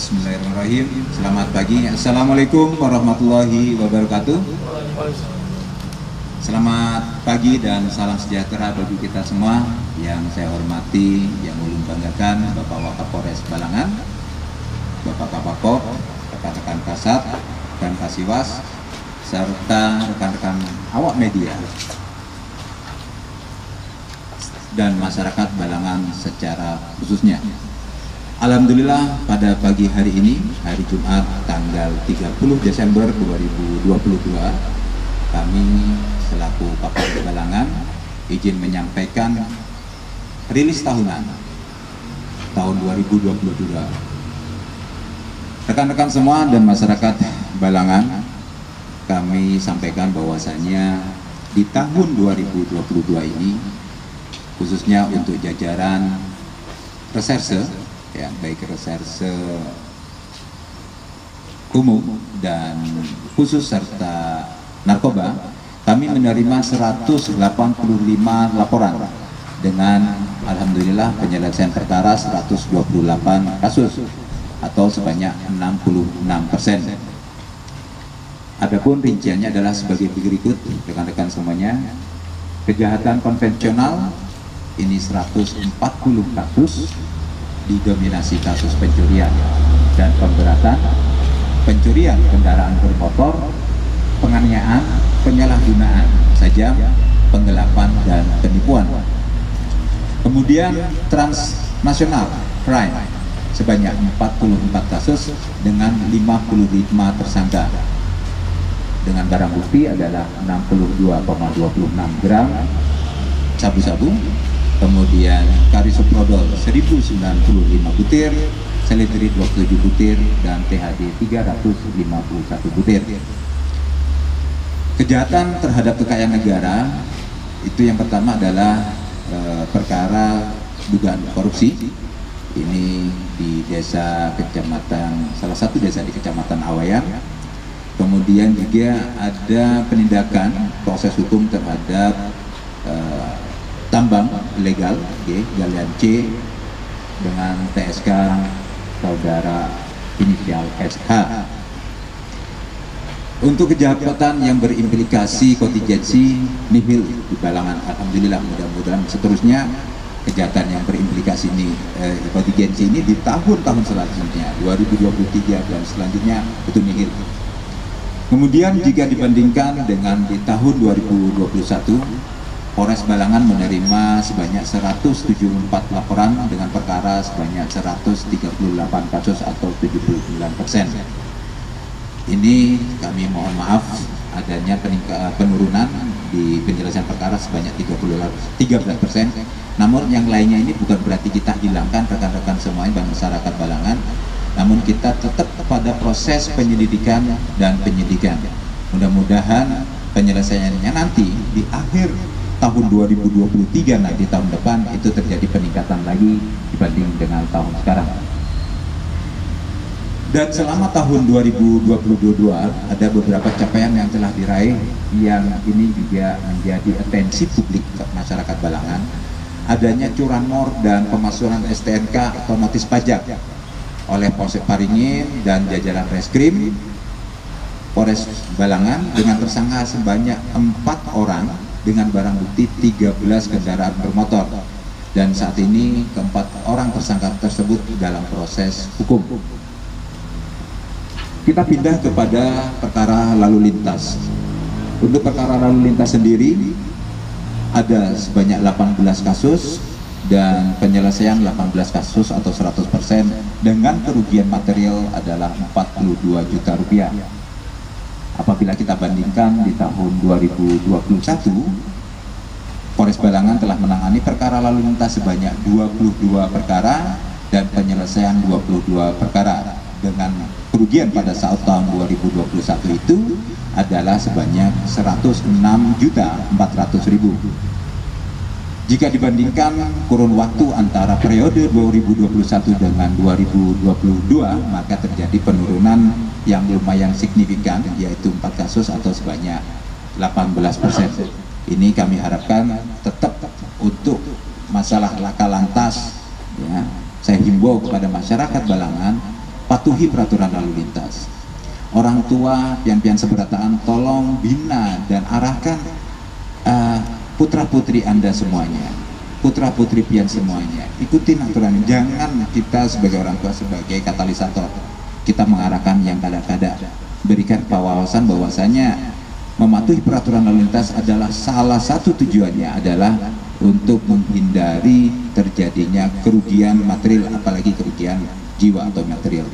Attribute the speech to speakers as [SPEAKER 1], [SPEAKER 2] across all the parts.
[SPEAKER 1] Bismillahirrahmanirrahim. Selamat pagi. Assalamualaikum warahmatullahi wabarakatuh. Selamat pagi dan salam sejahtera bagi kita semua. Yang saya hormati, yang ulun banggakan, Bapak Wakapolres Balangan, Bapak Kapapop, rekan-rekan Kasat dan Kasiwas, serta rekan-rekan awak media dan masyarakat Balangan secara khususnya. Alhamdulillah pada pagi hari ini, hari Jumat tanggal 30 Desember 2022, kami selaku Kapolres Balangan izin menyampaikan rilis tahunan tahun 2022. Rekan-rekan semua dan masyarakat Balangan, kami sampaikan bahwasanya di tahun 2022 ini, khususnya untuk jajaran reserse, ya, baik reserse umum dan khusus serta narkoba, kami menerima 185 laporan dengan alhamdulillah penyelesaian perkara 128 kasus atau sebanyak 66%. Adapun rinciannya adalah sebagai berikut, rekan-rekan semuanya. Kejahatan konvensional ini 140 kasus, didominasi kasus pencurian dan pemberatan, pencurian kendaraan bermotor, penganiayaan, penyalahgunaan sajam, penggelapan dan penipuan. Kemudian transnasional crime sebanyak 44 kasus dengan 55 tersangka. Dengan barang bukti adalah 62,26 gram sabu-sabu, kemudian karisoprodol 1095 butir, selitri 27 butir, dan THD 351 butir. Kejahatan terhadap kekayaan negara itu yang pertama adalah perkara dugaan korupsi. Ini di desa kecamatan, salah satu desa di kecamatan Awayan. Kemudian juga ada penindakan proses hukum terhadap tambang ilegal, galian C dengan TSK saudara inisial SH. Untuk kejahatan yang berimplikasi kontingensi nihil di Balangan, alhamdulillah, mudah-mudahan seterusnya kejahatan yang berimplikasi kontingensi ini di tahun-tahun selanjutnya 2023 dan selanjutnya itu nihil. Kemudian jika dibandingkan dengan di tahun 2021, Polres Balangan menerima sebanyak 174 laporan dengan perkara sebanyak 138 kasus atau 79%. Ini kami mohon maaf adanya penurunan di penyelesaian perkara sebanyak 13%. Namun yang lainnya ini bukan berarti kita hilangkan rekan-rekan semuanya masyarakat Balangan, namun kita tetap pada proses penyelidikan dan penyidikan. Mudah-mudahan penyelesaiannya nanti di akhir tahun 2023, nanti tahun depan itu terjadi peningkatan lagi dibanding dengan tahun sekarang. Dan selama tahun 2022 ada beberapa capaian yang telah diraih, yang ini juga menjadi atensi publik masyarakat Balangan. Adanya curanmor dan pemalsuan STNK atau notis pajak oleh Polsek Paringin dan jajaran Reskrim Polres Balangan dengan tersangka sebanyak 4 orang dengan barang bukti 13 kendaraan bermotor, dan saat ini keempat orang tersangka tersebut dalam proses hukum. Kita pindah kepada perkara lalu lintas. Untuk perkara lalu lintas sendiri ada sebanyak 18 kasus dan penyelesaian 18 kasus atau 100% dengan kerugian material adalah 42 juta rupiah. Apabila kita bandingkan di tahun 2021, Polres Balangan telah menangani perkara lalu lintas sebanyak 22 perkara dan penyelesaian 22 perkara dengan kerugian pada saat tahun 2021 itu adalah sebanyak 106.400.000. Jika dibandingkan kurun waktu antara periode 2021 dengan 2022, maka terjadi penurunan yang lumayan signifikan, yaitu 4 kasus atau sebanyak 18%. Ini kami harapkan tetap untuk masalah laka lantas, ya, saya himbau kepada masyarakat Balangan patuhi peraturan lalu lintas. Orang tua, pian-pian seberataan, tolong bina dan arahkan putra-putri Anda semuanya, putra-putri pian semuanya, ikutin aturan. Jangan kita sebagai orang tua sebagai katalisator, kita mengarahkan yang kada-kada. Berikan wawasan bahwasanya mematuhi peraturan lalu lintas adalah salah satu tujuannya adalah untuk menghindari terjadinya kerugian material, apalagi kerugian jiwa atau material.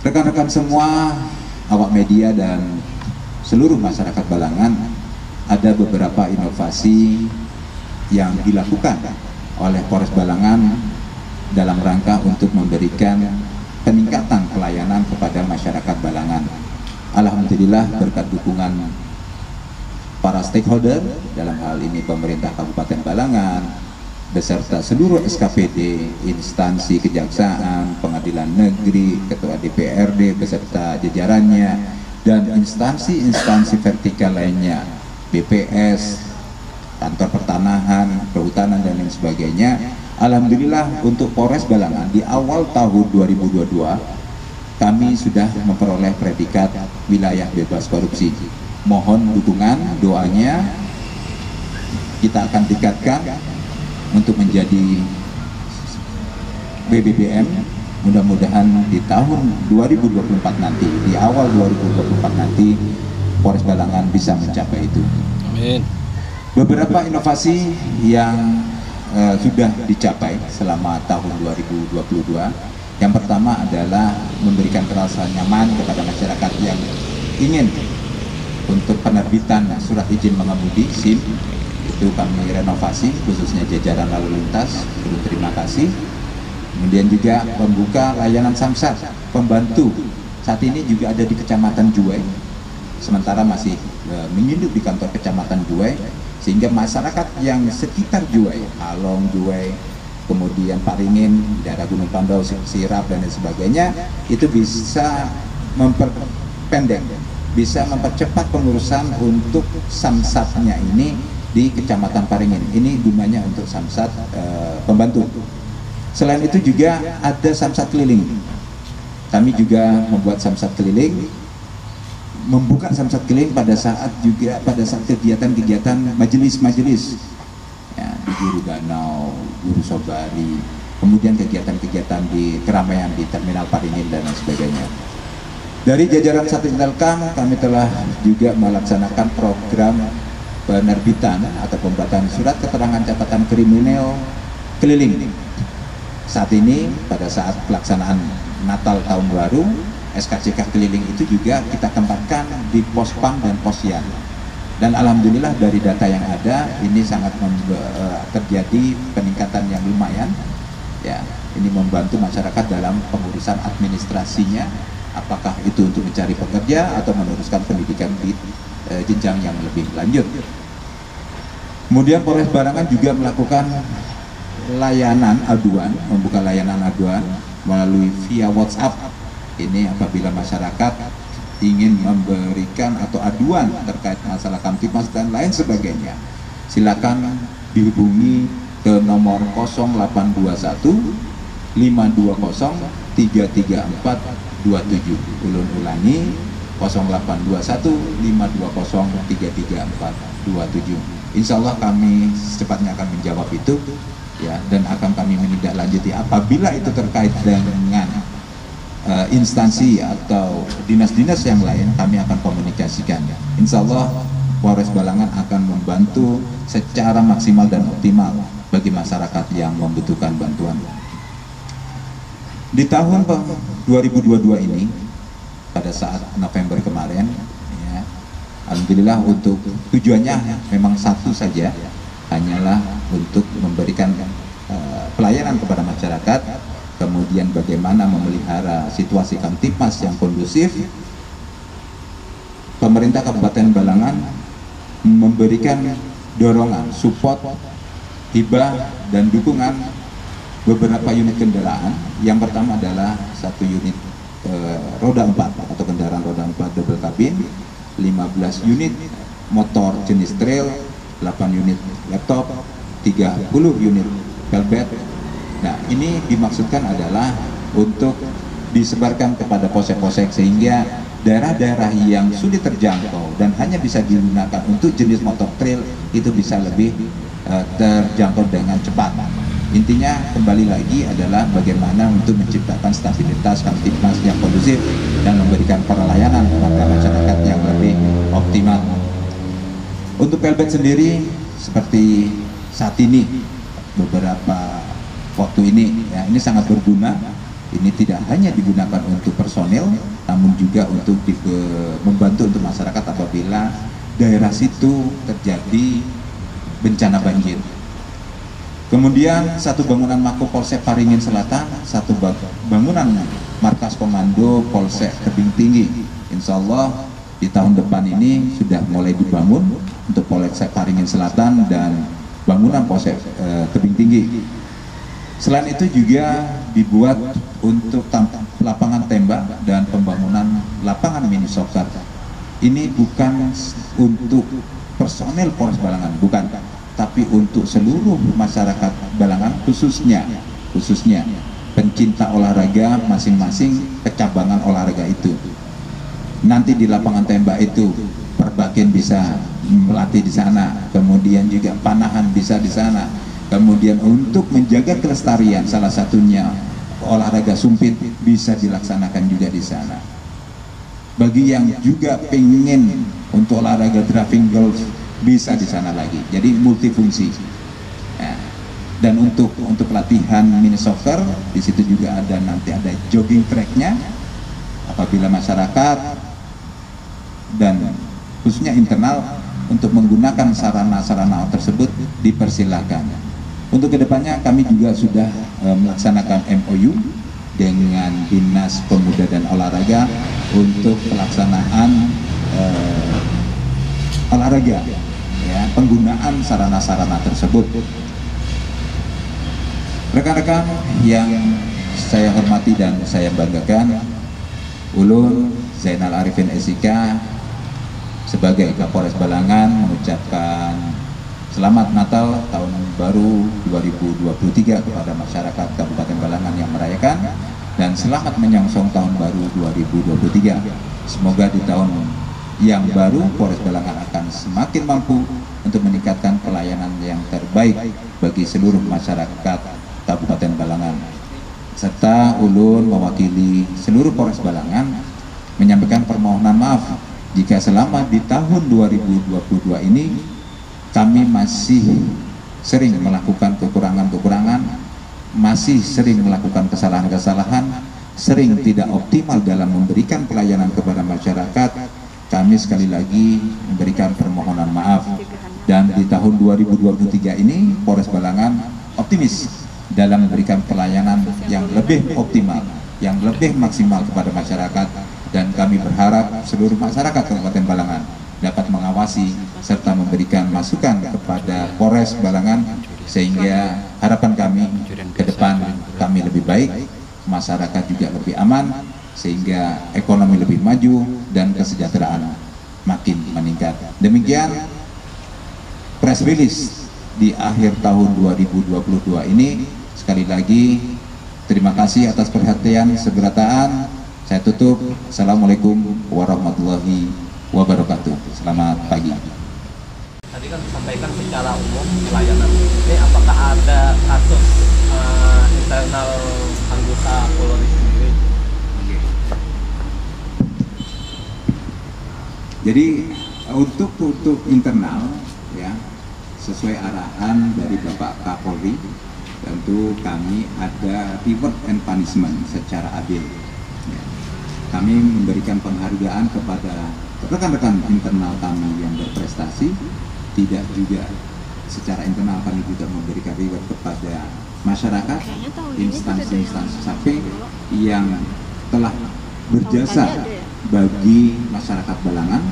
[SPEAKER 1] Rekan-rekan semua, awak media dan seluruh masyarakat Balangan, ada beberapa inovasi yang dilakukan oleh Polres Balangan dalam rangka untuk memberikan peningkatan pelayanan kepada masyarakat Balangan. Alhamdulillah berkat dukungan para stakeholder, dalam hal ini pemerintah Kabupaten Balangan beserta seluruh SKPD, instansi kejaksaan, pengadilan negeri, ketua DPRD beserta jajarannya, dan instansi-instansi vertikal lainnya, BPS, kantor pertanahan, kehutanan, dan lain sebagainya. Alhamdulillah untuk Polres Balangan di awal tahun 2022 kami sudah memperoleh predikat wilayah bebas korupsi. Mohon dukungan, doanya, kita akan tingkatkan untuk menjadi BBBM. Mudah-mudahan di tahun 2024 nanti, di awal 2024 nanti, Polres Balangan bisa mencapai itu. Amin. Beberapa inovasi yang sudah dicapai selama tahun 2022. Yang pertama adalah memberikan rasa nyaman kepada masyarakat yang ingin untuk penerbitan surat izin mengemudi SIM. Itu kami renovasi khususnya jajaran lalu lintas, terima kasih. Kemudian juga membuka layanan samsat pembantu, saat ini juga ada di Kecamatan Juwai, sementara masih menyinduk di kantor Kecamatan Juwai, sehingga masyarakat yang sekitar Juwai, Along, Juwai, kemudian Paringin, daerah Gunung Pandau, Sirap, dan lain sebagainya, itu bisa memperpendek, bisa mempercepat pengurusan untuk samsatnya ini di Kecamatan Paringin. Ini gunanya untuk samsat pembantu. Selain itu juga ada samsat keliling. Kami juga membuat samsat keliling, membuka samsat keliling pada saat kegiatan-kegiatan majelis-majelis ya, di Guru Danau, Guru Sobari, kemudian kegiatan-kegiatan di keramaian di Terminal Paringin dan lain sebagainya. Dari jajaran Satintelkam kami telah juga melaksanakan program penerbitan atau pembuatan surat keterangan catatan kriminal keliling. Saat ini pada saat pelaksanaan Natal Tahun Baru, SKCK keliling itu juga kita tempatkan di Pospam dan Posyan. Dan alhamdulillah dari data yang ada ini sangat terjadi peningkatan yang lumayan. Ya, ini membantu masyarakat dalam pengurusan administrasinya, apakah itu untuk mencari pekerja atau meneruskan pendidikan di jenjang yang lebih lanjut. Kemudian Polres Balangan juga melakukan layanan aduan, membuka layanan aduan melalui via WhatsApp. Ini apabila masyarakat ingin memberikan atau aduan terkait masalah Kamtipmas dan lain sebagainya, silakan dihubungi ke nomor 0821 520 334 27. Ulun ulangi 0821 520 334 27. Insya Allah kami secepatnya akan menjawab itu ya, dan akan kami menindaklanjuti apabila itu terkait dengan instansi atau dinas-dinas yang lain. Kami akan komunikasikan. Insya Allah Polres Balangan akan membantu secara maksimal dan optimal bagi masyarakat yang membutuhkan bantuan. Di tahun 2022 ini, pada saat November kemarin, ya, alhamdulillah untuk tujuannya memang satu saja, hanyalah untuk memberikan pelayanan kepada masyarakat, kemudian bagaimana memelihara situasi Kamtipmas yang kondusif. Pemerintah Kabupaten Balangan memberikan dorongan, support, hibah, dan dukungan beberapa unit kendaraan. Yang pertama adalah satu unit roda 4 atau kendaraan roda 4 double cabin, 15 unit motor jenis trail, 8 unit laptop, 30 unit velvet. Nah, ini dimaksudkan adalah untuk disebarkan kepada posek-posek sehingga daerah-daerah yang sulit terjangkau dan hanya bisa digunakan untuk jenis motor trail itu bisa lebih terjangkau dengan cepat. Intinya kembali lagi adalah bagaimana untuk menciptakan stabilitas kamtipmas yang kondusif dan memberikan pelayanan kepada masyarakat yang lebih optimal. Untuk Pelbet sendiri seperti saat ini beberapa waktu ini ya, ini sangat berguna. Ini tidak hanya digunakan untuk personil, namun juga untuk membantu untuk masyarakat apabila daerah situ terjadi bencana banjir. Kemudian satu bangunan Mako Polsek Paringin Selatan, satu bangunan markas komando Polsek Tebing Tinggi. Insya Allah di tahun depan ini sudah mulai dibangun untuk Polsek Paringin Selatan dan bangunan Polsek Tebing Tinggi. Selain itu juga dibuat untuk lapangan tembak dan pembangunan lapangan mini soccer. Ini bukan untuk personel Polres Balangan, bukan, tapi untuk seluruh masyarakat Balangan, khususnya pencinta olahraga masing-masing kecabangan olahraga itu. Nanti di lapangan tembak itu perbakin bisa melatih di sana, kemudian juga panahan bisa di sana, kemudian untuk menjaga kelestarian salah satunya olahraga sumpit bisa dilaksanakan juga di sana. Bagi yang juga pengen untuk olahraga driving golf bisa di sana lagi, jadi multifungsi. Nah, dan untuk pelatihan mini soccer di situ juga ada, nanti ada jogging tracknya. Apabila masyarakat dan khususnya internal untuk menggunakan sarana-sarana tersebut dipersilahkan. Untuk kedepannya kami juga sudah melaksanakan MOU dengan Dinas Pemuda dan Olahraga untuk pelaksanaan olahraga, ya, penggunaan sarana-sarana tersebut. Rekan-rekan yang saya hormati dan saya banggakan, Ulun Zainal Arifin SIK sebagai Kapolres Balangan mengucapkan Selamat Natal Tahun Baru 2023 kepada masyarakat Kabupaten Balangan yang merayakan, dan selamat menyongsong Tahun Baru 2023. Semoga di tahun yang baru Polres Balangan akan semakin mampu untuk meningkatkan pelayanan yang terbaik bagi seluruh masyarakat Kabupaten Balangan. Serta Ulun mewakili seluruh Polres Balangan menyampaikan permohonan maaf jika selama di tahun 2022 ini kami masih sering melakukan kekurangan-kekurangan, masih sering melakukan kesalahan-kesalahan, sering tidak optimal dalam memberikan pelayanan kepada masyarakat. Kami sekali lagi memberikan permohonan maaf, dan di tahun 2023 ini Polres Balangan optimis dalam memberikan pelayanan yang lebih optimal, yang lebih maksimal kepada masyarakat, dan kami berharap seluruh masyarakat Kabupaten Balangan dapat mengawasi serta memberikan masukan kepada Polres Balangan sehingga harapan kami ke depan kami lebih baik, masyarakat juga lebih aman, sehingga ekonomi lebih maju dan kesejahteraan makin meningkat. Demikian press release di akhir tahun 2022 ini. Sekali lagi terima kasih atas perhatian seberataan. Saya tutup. Assalamualaikum warahmatullahi wabarakatuh. Selamat pagi.
[SPEAKER 2] Tadi kan disampaikan secara umum pelayanan. Ini apakah ada kasus internal anggota Polri sendiri?
[SPEAKER 1] Jadi untuk internal, ya, sesuai arahan dari Bapak Kapolri, tentu kami ada reward and punishment secara adil. Ya. Kami memberikan penghargaan kepada rekan-rekan internal kami yang berprestasi, tidak juga secara internal kami juga memberikan reward kepada masyarakat, instansi-instansi samping yang telah berjasa bagi masyarakat Balangan.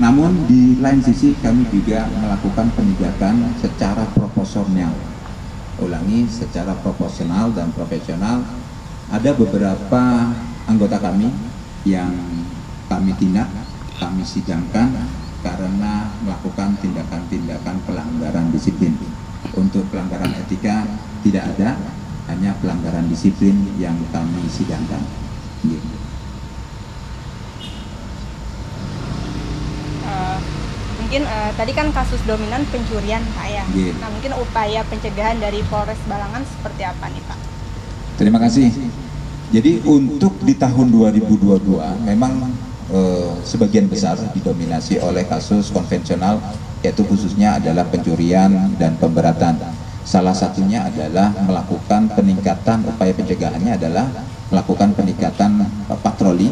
[SPEAKER 1] Namun di lain sisi kami juga melakukan penindakan secara proporsional. Ulangi, secara proporsional dan profesional. Ada beberapa anggota kami yang kami tindak, kami sidangkan karena melakukan tindakan-tindakan pelanggaran disiplin. Untuk pelanggaran etika tidak ada, hanya pelanggaran disiplin yang kami sidangkan. Gitu.
[SPEAKER 3] Mungkin tadi kan kasus dominan pencurian Pak ya.
[SPEAKER 1] Yeah.
[SPEAKER 3] Nah mungkin upaya pencegahan dari Polres Balangan seperti apa nih Pak?
[SPEAKER 1] Terima kasih. Jadi untuk di tahun 2022 memang sebagian besar didominasi oleh kasus konvensional, yaitu khususnya adalah pencurian dan pemberatan. Salah satunya adalah melakukan peningkatan, upaya pencegahannya adalah melakukan peningkatan patroli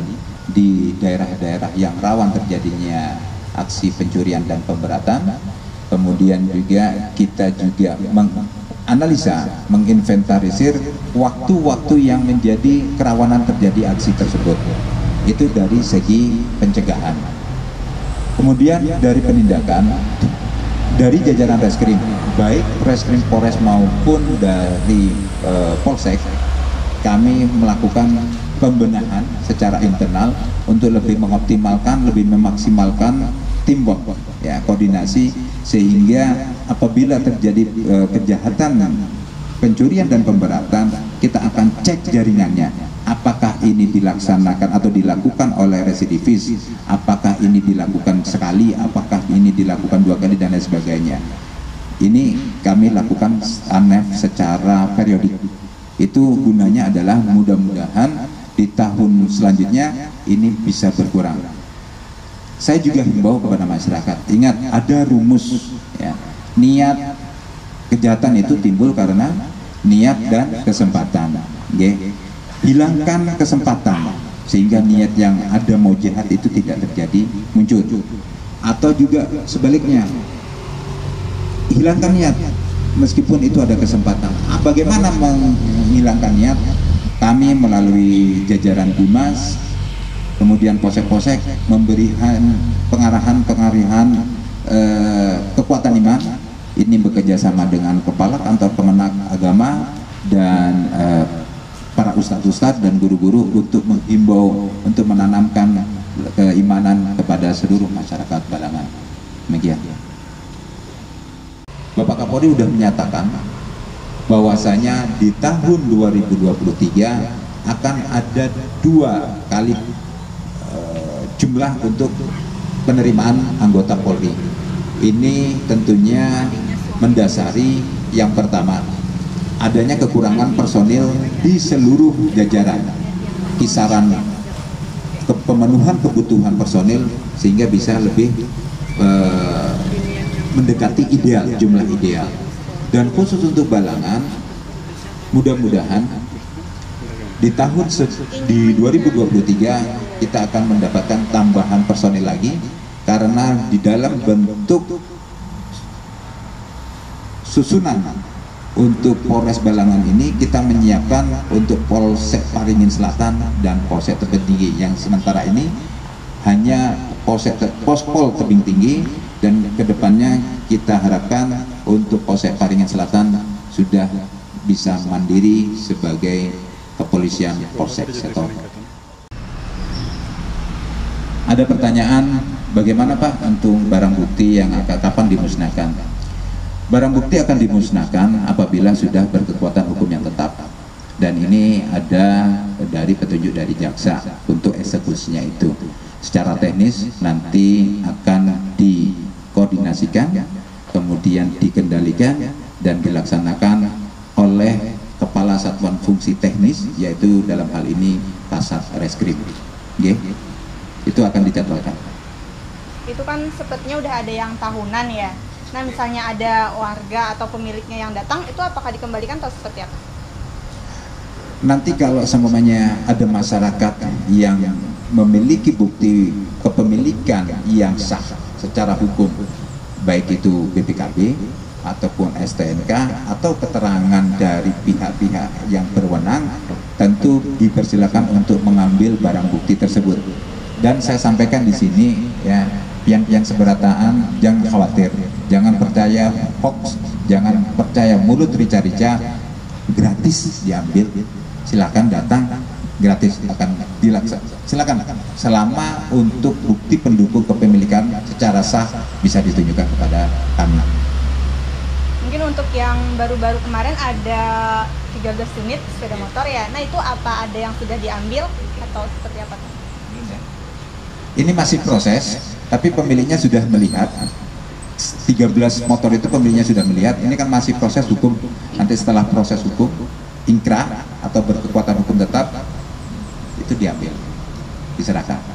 [SPEAKER 1] di daerah-daerah yang rawan terjadinya aksi pencurian dan pemberatan. Kemudian juga kita juga menganalisa, menginventarisir waktu-waktu yang menjadi kerawanan terjadi aksi tersebut. Itu dari segi pencegahan. Kemudian dari penindakan, dari jajaran reskrim, baik reskrim Polres maupun dari Polsek, kami melakukan pembenahan secara internal untuk lebih mengoptimalkan, lebih memaksimalkan teamwork, ya, koordinasi, sehingga apabila terjadi kejahatan pencurian dan pemberatan, kita akan cek jaringannya, apakah ini dilaksanakan atau dilakukan oleh residivis, apakah ini dilakukan sekali, apakah ini dilakukan 2 kali, dan lain sebagainya. Ini kami lakukan ANEF secara periodik. Itu gunanya adalah mudah-mudahan di tahun selanjutnya ini bisa berkurang. Saya juga himbau kepada masyarakat, ingat ada rumus, ya, niat kejahatan itu timbul karena niat dan kesempatan. Hilangkan kesempatan sehingga niat yang ada mau jahat itu tidak terjadi, muncul. Atau juga sebaliknya, hilangkan niat meskipun itu ada kesempatan. Bagaimana menghilangkan niat? Kami melalui jajaran Bimas, kemudian Polsek-Polsek memberikan pengarahan kekuatan iman. Ini bekerja sama dengan kepala kantor kemenak agama dan para ustadz-ustadz dan guru-guru untuk menghimbau, untuk menanamkan keimanan kepada seluruh masyarakat Balangan. Demikian. Bapak Kapolri sudah menyatakan bahwasanya di tahun 2023 akan ada 2 kali jumlah untuk penerimaan anggota Polri. Ini tentunya mendasari yang pertama, adanya kekurangan personil di seluruh jajaran, kisaran pemenuhan kebutuhan personil sehingga bisa lebih mendekati ideal, jumlah ideal. Dan khusus untuk Balangan, mudah-mudahan di 2023 kita akan mendapatkan tambahan personil lagi, karena di dalam bentuk susunan untuk Polres Balangan ini kita menyiapkan untuk Polsek Paringin Selatan dan Polsek Tebing Tinggi, yang sementara ini hanya Pospol Tebing Tinggi, dan kedepannya kita harapkan untuk Polsek Paringin Selatan sudah bisa mandiri sebagai kepolisian Polsek sektor. Ada pertanyaan, bagaimana Pak untuk barang bukti yang akan kapan dimusnahkan? Barang bukti akan dimusnahkan apabila sudah berkekuatan hukum yang tetap, dan ini ada dari petunjuk dari jaksa untuk eksekusinya itu. Secara teknis nanti akan dikoordinasikan, kemudian dikendalikan dan dilaksanakan oleh Kepala Satuan Fungsi Teknis, yaitu dalam hal ini Kasat Reskrim. Itu akan dicatatkan.
[SPEAKER 3] Itu kan sepertinya udah ada yang tahunan ya. Nah misalnya ada warga atau pemiliknya yang datang, itu apakah dikembalikan atau seperti apa?
[SPEAKER 1] Nanti kalau semuanya ada masyarakat yang memiliki bukti kepemilikan yang sah secara hukum, baik itu BPKB ataupun STNK atau keterangan dari pihak-pihak yang berwenang, tentu dipersilakan untuk mengambil barang bukti tersebut. Dan saya sampaikan di sini, ya, yang seberataan jangan khawatir, jangan percaya hoax, jangan percaya mulut rica-rica, gratis diambil, silakan datang, gratis akan dilaksanakan, silakan, selama untuk bukti pendukung kepemilikan secara sah bisa ditunjukkan kepada kami.
[SPEAKER 3] mungkin untuk yang baru-baru kemarin ada 13 unit sepeda motor ya. Nah itu apa ada yang sudah diambil atau seperti apa tuh?
[SPEAKER 1] Ini masih proses, tapi pemiliknya sudah melihat. 13 motor itu pemiliknya sudah melihat. Ini kan masih proses hukum. Nanti setelah proses hukum, ingkrah atau berkekuatan hukum tetap, itu diambil, diserahkan.